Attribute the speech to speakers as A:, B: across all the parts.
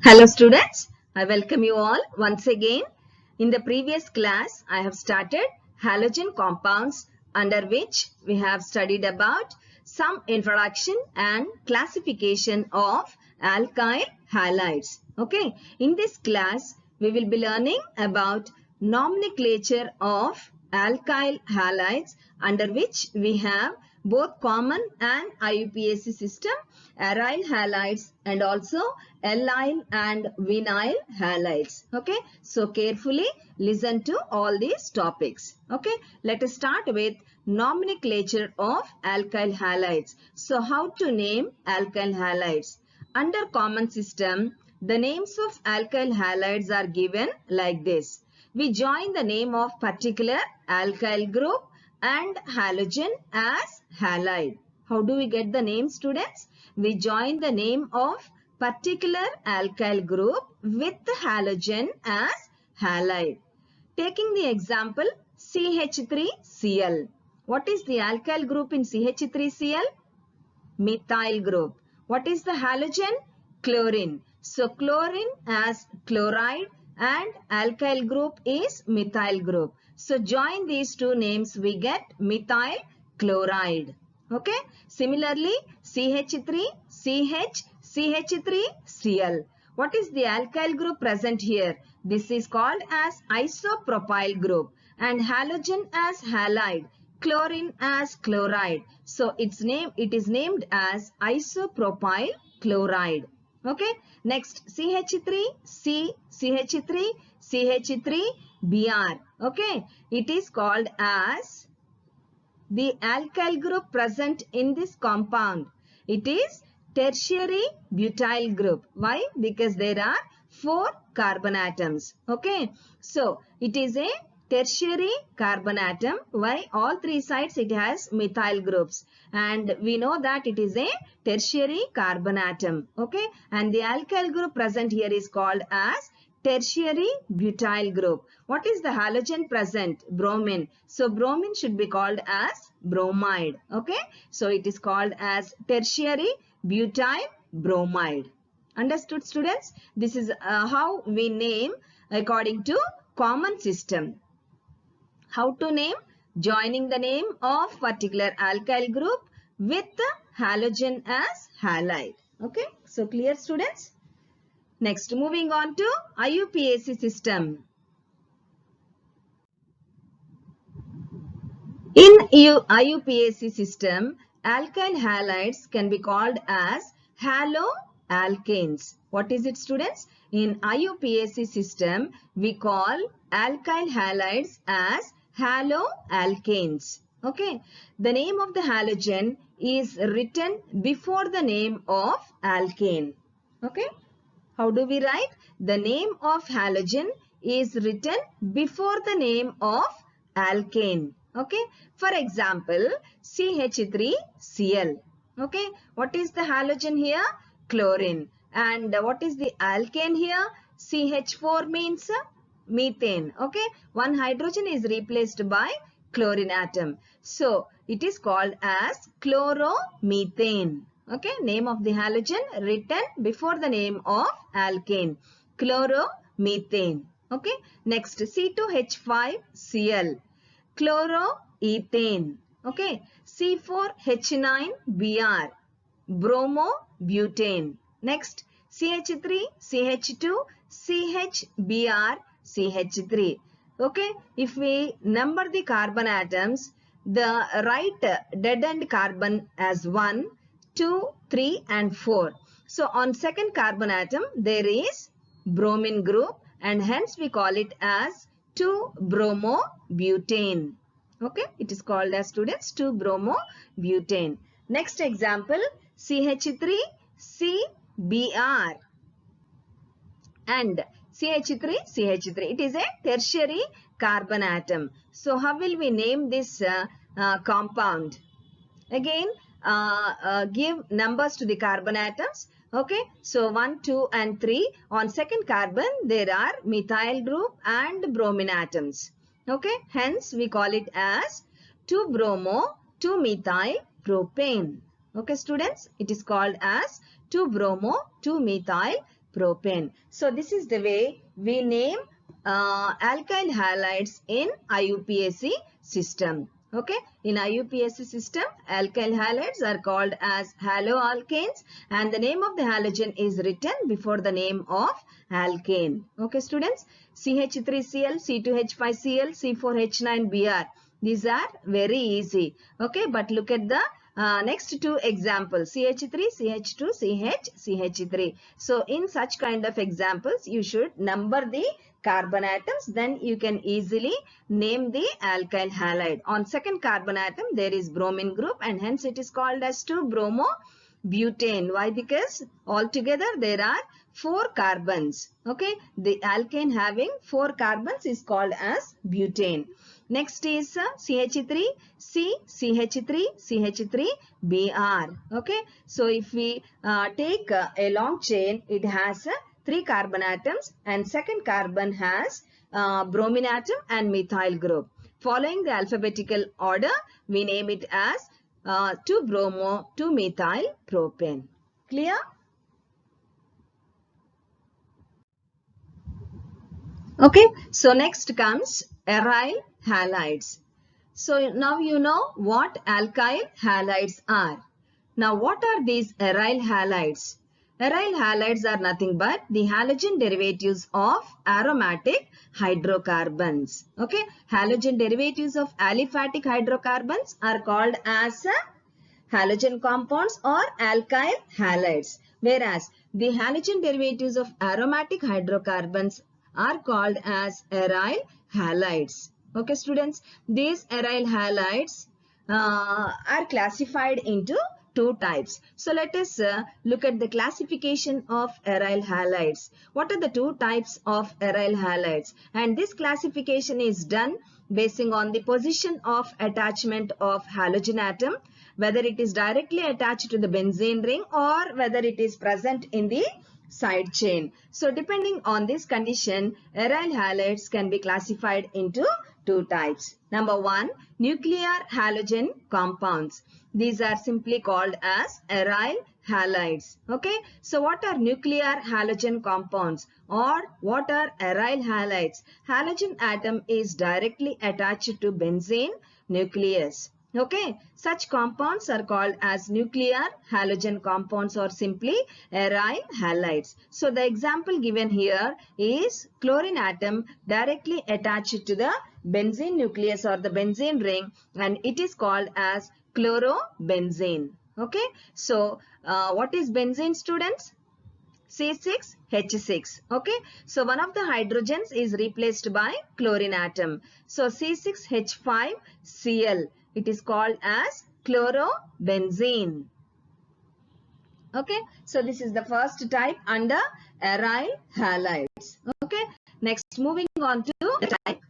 A: Hello students, I welcome you all once again. In the previous class, I have started halogen compounds under which we have studied about some introduction and classification of alkyl halides. Okay, in this class, we will be learning about nomenclature of alkyl halides under which we have both common and IUPAC system, aryl halides and also allyl and vinyl halides. Okay, so carefully listen to all these topics. Okay, let us start with nomenclature of alkyl halides. So how to name alkyl halides? Under common system, the names of alkyl halides are given like this. We join the name of particular alkyl group and halogen as halide. How do we get the name, students? We join the name of particular alkyl group with halogen as halide. Taking the example CH3Cl. What is the alkyl group in CH3Cl? Methyl group. What is the halogen? Chlorine. So chlorine as chloride and alkyl group is methyl group. So join these two names, we get methyl chloride. Okay. Similarly, CH3, CH, CH3, Cl. What is the alkyl group present here? This is called as isopropyl group and halogen as halide, chlorine as chloride. So it is named as isopropyl chloride. Okay. Next CH3C, CH3, CH3Br. Okay. It is called as the alkyl group present in this compound. It is tertiary butyl group. Why? Because there are 4 carbon atoms. Okay. So it is a tertiary carbon atom. Why? All 3 sides it has methyl groups. And we know that it is a tertiary carbon atom. Okay. And the alkyl group present here is called as tertiary butyl group. What is the halogen present? Bromine. So bromine should be called as bromide. Okay. So it is called as tertiary butyl bromide. Understood, students? This is how we name according to common system. How to name? Joining the name of particular alkyl group with halogen as halide. Okay. So clear, students? Next, moving on to IUPAC system. In IUPAC system, alkyl halides can be called as haloalkanes. What is it, students? In IUPAC system, we call alkyl halides as haloalkanes. Okay. The name of the halogen is written before the name of alkane. Okay. How do we write? The name of halogen is written before the name of alkane. Okay. For example, CH3Cl. Okay. What is the halogen here? Chlorine. And what is the alkane here? CH4 means methane. Okay. One hydrogen is replaced by chlorine atom. So, it is called as chloromethane. Okay, name of the halogen written before the name of alkane. Chloromethane. Okay, next C2H5Cl. Chloroethane. Okay, C4H9Br. Bromobutane. Next CH3CH2 CHBr CH3. Okay, if we number the carbon atoms, the write dead end carbon as 1, 2, 3 and 4. So on second carbon atom there is bromine group and hence we call it as 2-bromobutane. Okay, it is called as, students, 2-bromobutane. Next example, CH3CBr and CH3CH3. It is a tertiary carbon atom. So how will we name this compound? Again, give numbers to the carbon atoms. Okay, so 1, 2 and 3. On second carbon, there are methyl group and bromine atoms. Okay, hence we call it as 2-bromo, 2-methyl propane. Okay, students, it is called as 2-bromo, 2-methyl propane. So this is the way we name alkyl halides in IUPAC system. Okay, in IUPAC system, alkyl halides are called as haloalkanes, and the name of the halogen is written before the name of alkane. Okay, students, CH3Cl, C2H5Cl, C4H9Br. These are very easy. Okay, but look at the next two examples, CH3, CH2, CH, CH3. So in such kind of examples, you should number the carbon atoms, then you can easily name the alkyl halide. On second carbon atom, there is bromine group, and hence it is called as 2-bromo-butane. Why? Because altogether there are 4 carbons. Okay, the alkane having 4 carbons is called as butane. Next is CH3, C, CH3, CH3, Br. Okay, so if we take a long chain, it has 3 carbon atoms, and second carbon has bromine atom and methyl group. Following the alphabetical order, we name it as 2-bromo-2-methyl propane. Clear? Okay, so next comes aryl halides. So now you know what alkyl halides are. Now what are these aryl halides? Aryl halides are nothing but the halogen derivatives of aromatic hydrocarbons. Okay, halogen derivatives of aliphatic hydrocarbons are called as halogen compounds or alkyl halides, whereas the halogen derivatives of aromatic hydrocarbons are called as aryl halides. Okay, students, these aryl halides are classified into 2 types. So let us look at the classification of aryl halides. What are the 2 types of aryl halides? And this classification is done basing on the position of attachment of halogen atom, whether it is directly attached to the benzene ring or whether it is present in the side chain. So depending on this condition, aryl halides can be classified into 2 types. Number 1, nuclear halogen compounds. These are simply called as aryl halides. Okay, so what are nuclear halogen compounds or what are aryl halides? Halogen atom is directly attached to benzene nucleus. Okay, such compounds are called as nuclear halogen compounds or simply aryl halides. So the example given here is chlorine atom directly attached to the benzene nucleus or the benzene ring, and it is called as chlorobenzene. Okay, so what is benzene, students? C6H6. Okay, so one of the hydrogens is replaced by chlorine atom. So C6H5Cl. It is called as chlorobenzene. Okay, so this is the first type under aryl halides. Okay, next moving on to the type.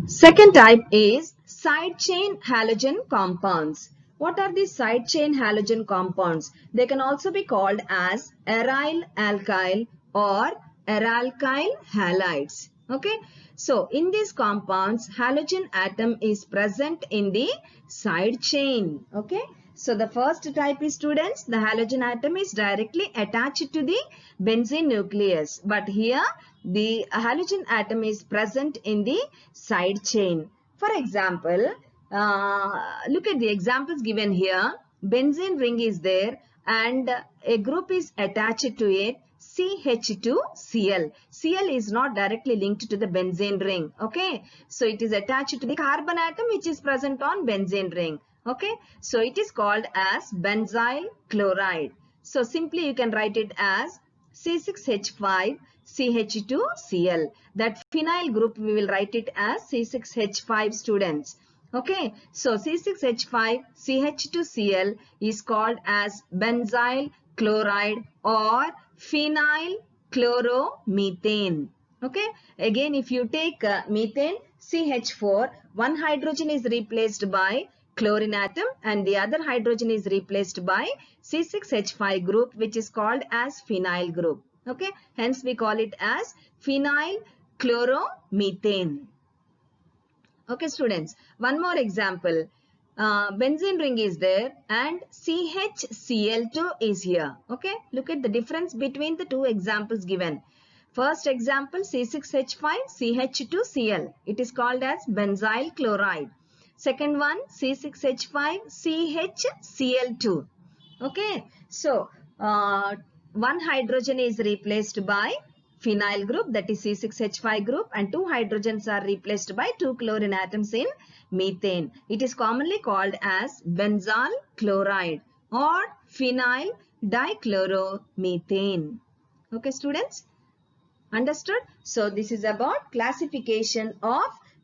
A: Second type is side chain halogen compounds. What are these side chain halogen compounds? They can also be called as aryl alkyl or aralkyl halides. Okay, so in these compounds, halogen atom is present in the side chain. Okay, so the first type is, students, the halogen atom is directly attached to the benzene nucleus, but here the halogen atom is present in the side chain. For example, look at the examples given here. Benzene ring is there and a group is attached to it, CH2Cl. Cl is not directly linked to the benzene ring. Okay, so it is attached to the carbon atom which is present on benzene ring. Okay, so it is called as benzyl chloride. So simply you can write it as C6H5CH2Cl. That phenyl group we will write it as C6H5, students. Okay, so C6H5CH2Cl is called as benzyl chloride or phenyl chloromethane. Okay, again if you take methane, CH4, one hydrogen is replaced by chlorine atom and the other hydrogen is replaced by C6H5 group, which is called as phenyl group. Okay, hence we call it as phenyl chloromethane. Okay, students, one more example. benzene ring is there and CHCl2 is here. Okay, look at the difference between the two examples given. First example C6H5 CH2Cl. It is called as benzyl chloride. Second one C6H5 CHCl2. Okay, so one hydrogen is replaced by phenyl group, that is C6H5 group, and two hydrogens are replaced by two chlorine atoms in methane. It is commonly called as benzyl chloride or phenyl dichloromethane. Okay, students? Understood? So this is about classification of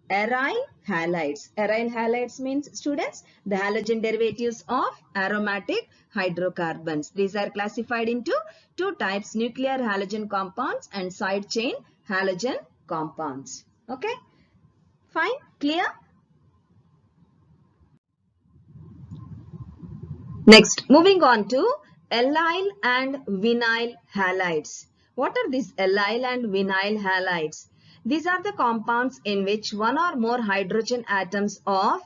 A: aryl halides. Aryl halides means, students, the halogen derivatives of aromatic hydrocarbons. These are classified into two types: nuclear halogen compounds and side chain halogen compounds. Okay? Fine? Clear? Next, moving on to allyl and vinyl halides. What are these allyl and vinyl halides? These are the compounds in which one or more hydrogen atoms of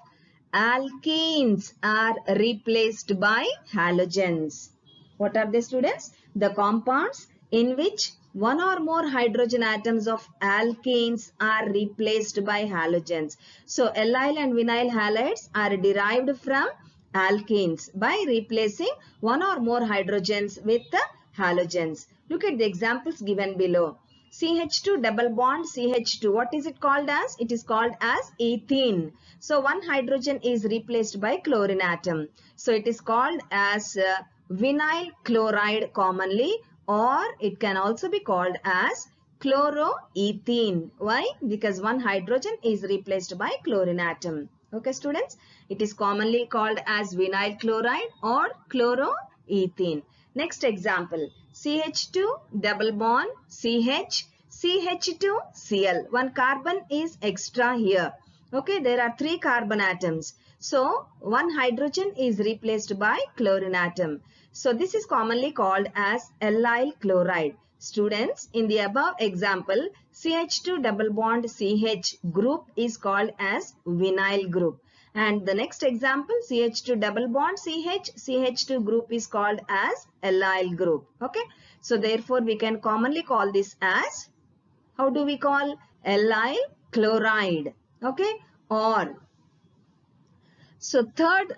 A: alkenes are replaced by halogens. What are they, students? The compounds in which one or more hydrogen atoms of alkanes are replaced by halogens. So, allyl and vinyl halides are derived from alkenes by replacing one or more hydrogens with the halogens. Look at the examples given below. CH2 double bond CH2. What is it called as? It is called as ethene. So one hydrogen is replaced by chlorine atom. So it is called as vinyl chloride commonly, or it can also be called as chloroethene. Why? Because one hydrogen is replaced by chlorine atom. Okay, students? It is commonly called as vinyl chloride or chloroethene. Next example, CH2 double bond CH, CH2Cl. One carbon is extra here. Okay, there are three carbon atoms. So, one hydrogen is replaced by chlorine atom. So, this is commonly called as allyl chloride. Students, in the above example, CH2 double bond CH group is called as vinyl group. And the next example, CH2 double bond CH, CH2 group is called as allyl group. Okay. So, therefore, we can commonly call this as, how do we call? Allyl chloride. Okay. Or, so third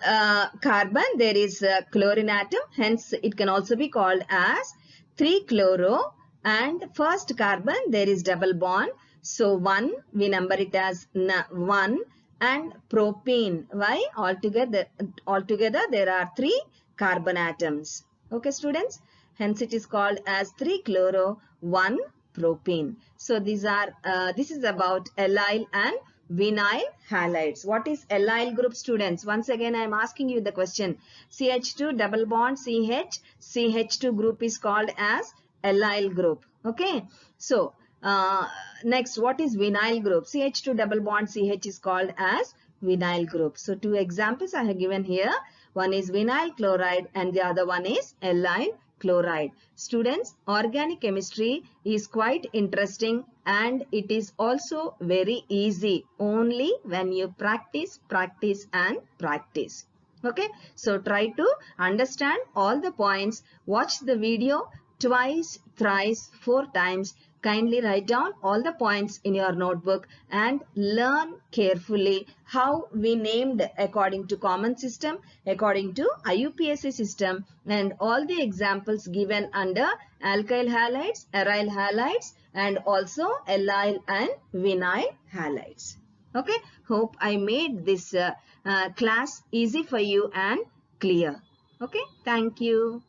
A: carbon, there is a chlorine atom. Hence, it can also be called as 3-chloro. And first carbon, there is double bond. So, 1, we number it as 1. And propene. Why? Altogether there are 3 carbon atoms. Okay, students? Hence it is called as 3-chloro 1-propene. So these are this is about allyl and vinyl halides. What is allyl group, students? Once again I am asking you the question. CH2 double bond CH, CH2 group is called as allyl group. Okay. So next, what is vinyl group? CH2 double bond CH is called as vinyl group. So two examples I have given here. One is vinyl chloride and the other one is allyl chloride. Students, organic chemistry is quite interesting and it is also very easy only when you practice and practice. Okay, so try to understand all the points. Watch the video twice, thrice, 4 times. Kindly write down all the points in your notebook and learn carefully how we named according to common system, according to IUPAC system, and all the examples given under alkyl halides, aryl halides, and also allyl and vinyl halides. Okay, hope I made this class easy for you and clear. Okay, thank you.